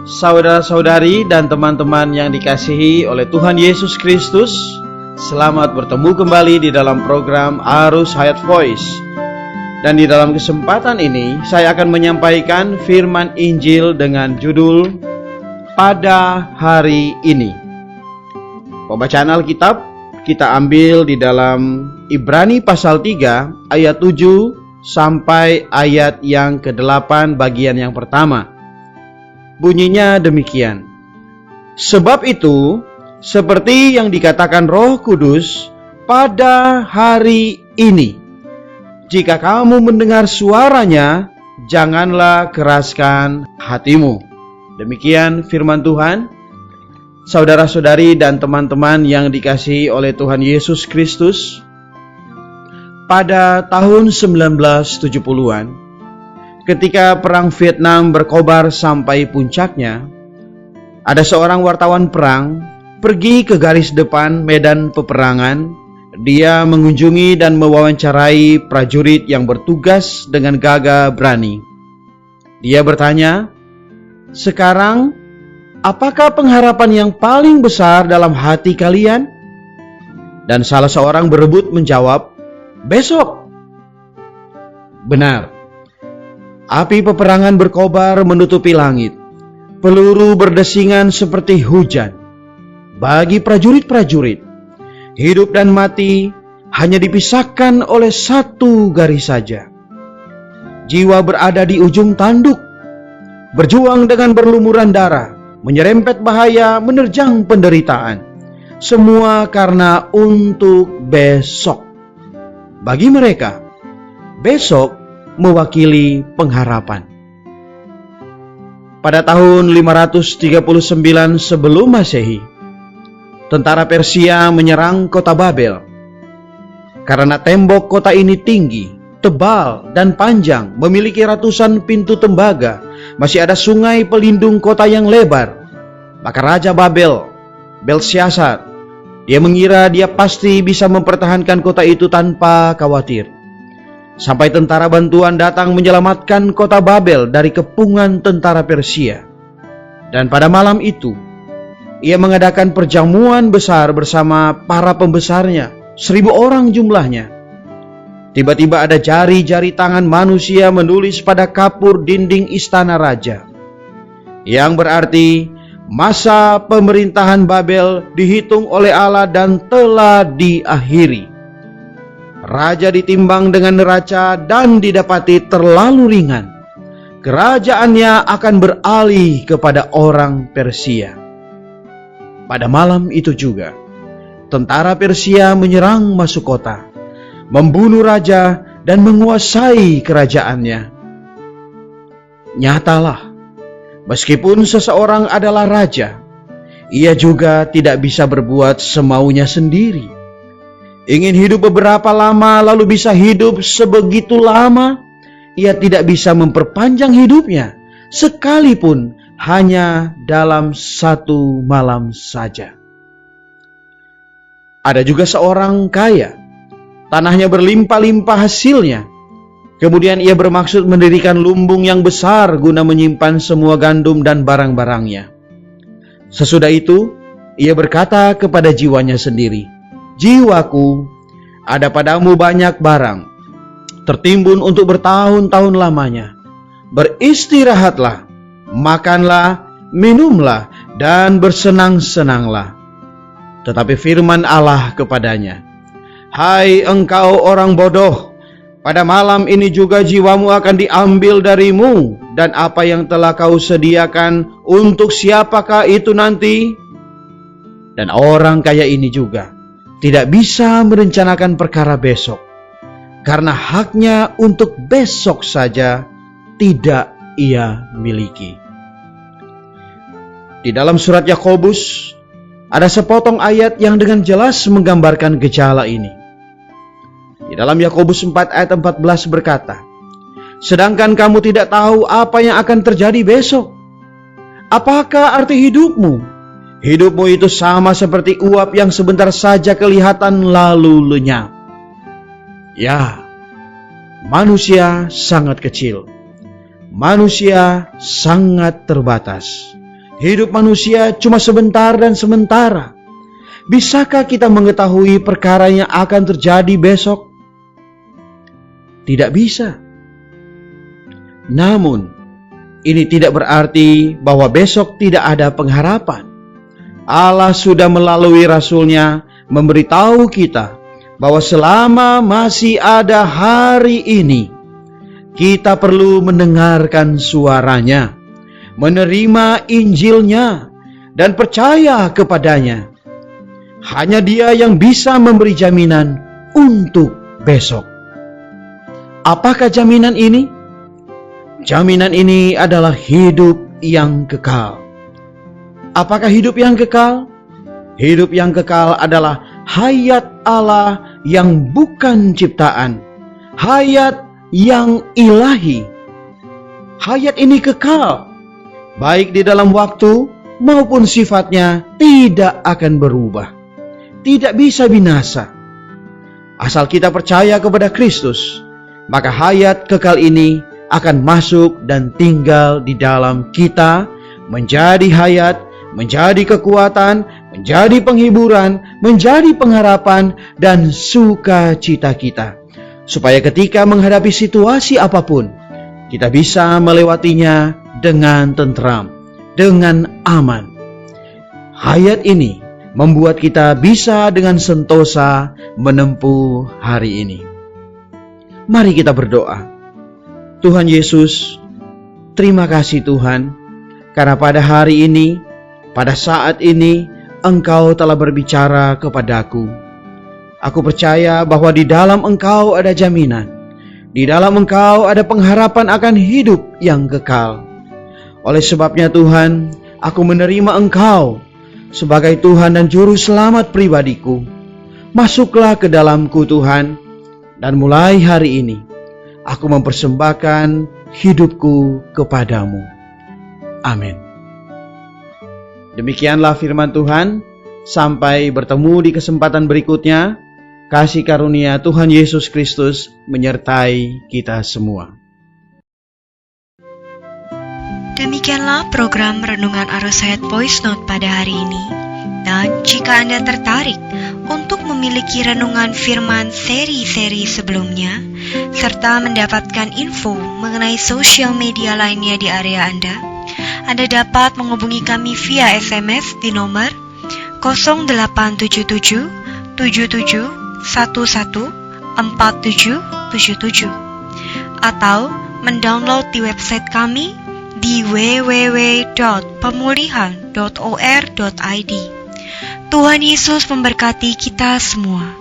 Saudara-saudari dan teman-teman yang dikasihi oleh Tuhan Yesus Kristus, selamat bertemu kembali di dalam program Arus Hayat Voice. Dan di dalam kesempatan ini, saya akan menyampaikan firman Injil dengan judul Pada Hari Ini. Pembacaan Alkitab kita ambil di dalam Ibrani pasal 3 ayat 7 sampai ayat yang ke-8 bagian yang pertama. Bunyinya demikian. Sebab itu, seperti yang dikatakan Roh Kudus, pada hari ini, jika kamu mendengar suaranya, janganlah keraskan hatimu. Demikian firman Tuhan. Saudara-saudari dan teman-teman yang dikasihi oleh Tuhan Yesus Kristus, pada tahun 1970-an, ketika Perang Vietnam berkobar sampai puncaknya, ada seorang wartawan perang pergi ke garis depan medan peperangan. Dia mengunjungi dan mewawancarai prajurit yang bertugas dengan gagah berani. Dia bertanya, "Sekarang, apakah pengharapan yang paling besar dalam hati kalian?" Dan salah seorang berebut menjawab, "Besok." Benar. Api peperangan berkobar menutupi langit. Peluru berdesingan seperti hujan. Bagi prajurit-prajurit, hidup dan mati hanya dipisahkan oleh satu garis saja. Jiwa berada di ujung tanduk, berjuang dengan berlumuran darah, menyerempet bahaya, menerjang penderitaan. Semua karena untuk besok. Bagi mereka, besok mewakili pengharapan. Pada tahun 539 sebelum Masehi, tentara Persia menyerang kota Babel. Karena tembok kota ini tinggi, tebal, dan panjang, memiliki ratusan pintu tembaga, masih ada sungai pelindung kota yang lebar, maka Raja Babel, Belsyazar, dia mengira dia pasti bisa mempertahankan kota itu tanpa khawatir. Sampai tentara bantuan datang menyelamatkan kota Babel dari kepungan tentara Persia. Dan pada malam itu, ia mengadakan perjamuan besar bersama para pembesarnya, 1.000 orang jumlahnya. Tiba-tiba ada jari-jari tangan manusia menulis pada kapur dinding istana raja, yang berarti masa pemerintahan Babel dihitung oleh Allah dan telah diakhiri. Raja ditimbang dengan neraca dan didapati terlalu ringan. Kerajaannya akan beralih kepada orang Persia. Pada malam itu juga, tentara Persia menyerang masuk kota, membunuh raja dan menguasai kerajaannya. Nyatalah, meskipun seseorang adalah raja, ia juga tidak bisa berbuat semaunya sendiri. Ingin hidup beberapa lama lalu bisa hidup sebegitu lama, ia tidak bisa memperpanjang hidupnya, sekalipun hanya dalam satu malam saja. Ada juga seorang kaya, tanahnya berlimpah-limpah hasilnya. Kemudian ia bermaksud mendirikan lumbung yang besar guna menyimpan semua gandum dan barang-barangnya. Sesudah itu, ia berkata kepada jiwanya sendiri, "Jiwaku, ada padamu banyak barang, tertimbun untuk bertahun-tahun lamanya. Beristirahatlah, makanlah, minumlah, dan bersenang-senanglah." Tetapi firman Allah kepadanya, "Hai engkau orang bodoh, pada malam ini juga jiwamu akan diambil darimu, dan apa yang telah kau sediakan, untuk siapakah itu nanti?" Dan orang kaya ini juga tidak bisa merencanakan perkara besok, karena haknya untuk besok saja tidak ia miliki. Di dalam surat Yakobus, ada sepotong ayat yang dengan jelas menggambarkan gejala ini. Di dalam Yakobus 4 ayat 14 berkata, "Sedangkan kamu tidak tahu apa yang akan terjadi besok. Apakah arti hidupmu? Hidupmu itu sama seperti uap yang sebentar saja kelihatan lalu lenyap." Ya, manusia sangat kecil. Manusia sangat terbatas. Hidup manusia cuma sebentar dan sementara. Bisakah kita mengetahui perkara yang akan terjadi besok? Tidak bisa. Namun, ini tidak berarti bahwa besok tidak ada pengharapan. Allah sudah melalui Rasul-Nya memberitahu kita bahwa selama masih ada hari ini, kita perlu mendengarkan suaranya, menerima Injil-Nya, dan percaya kepadanya. Hanya Dia yang bisa memberi jaminan untuk besok. Apakah jaminan ini? Jaminan ini adalah hidup yang kekal. Apakah hidup yang kekal? Hidup yang kekal adalah hayat Allah yang bukan ciptaan. Hayat yang ilahi. Hayat ini kekal, baik di dalam waktu maupun sifatnya tidak akan berubah. Tidak bisa binasa. Asal kita percaya kepada Kristus, maka hayat kekal ini akan masuk dan tinggal di dalam kita, menjadi hayat, menjadi kekuatan, menjadi penghiburan, menjadi pengharapan, dan sukacita kita. Supaya ketika menghadapi situasi apapun, kita bisa melewatinya dengan tentram, dengan aman. Hayat ini membuat kita bisa dengan sentosa menempuh hari ini. Mari kita berdoa. Tuhan Yesus, terima kasih Tuhan, karena pada hari ini, pada saat ini, Engkau telah berbicara kepadaku. Aku percaya bahwa di dalam Engkau ada jaminan. Di dalam Engkau ada pengharapan akan hidup yang kekal. Oleh sebabnya Tuhan, aku menerima Engkau sebagai Tuhan dan Juru Selamat pribadiku. Masuklah ke dalamku Tuhan, dan mulai hari ini, aku mempersembahkan hidupku kepadamu. Amin. Demikianlah firman Tuhan. Sampai bertemu di kesempatan berikutnya. Kasih karunia Tuhan Yesus Kristus menyertai kita semua. Demikianlah program Renungan Arus Hayat Voice Note pada hari ini. Dan jika Anda tertarik untuk memiliki renungan firman seri-seri sebelumnya, serta mendapatkan info mengenai sosial media lainnya di area Anda dapat menghubungi kami via SMS di nomor 0877 77 11 4777 atau mendownload di website kami di www.pemulihan.or.id. Tuhan Yesus memberkati kita semua.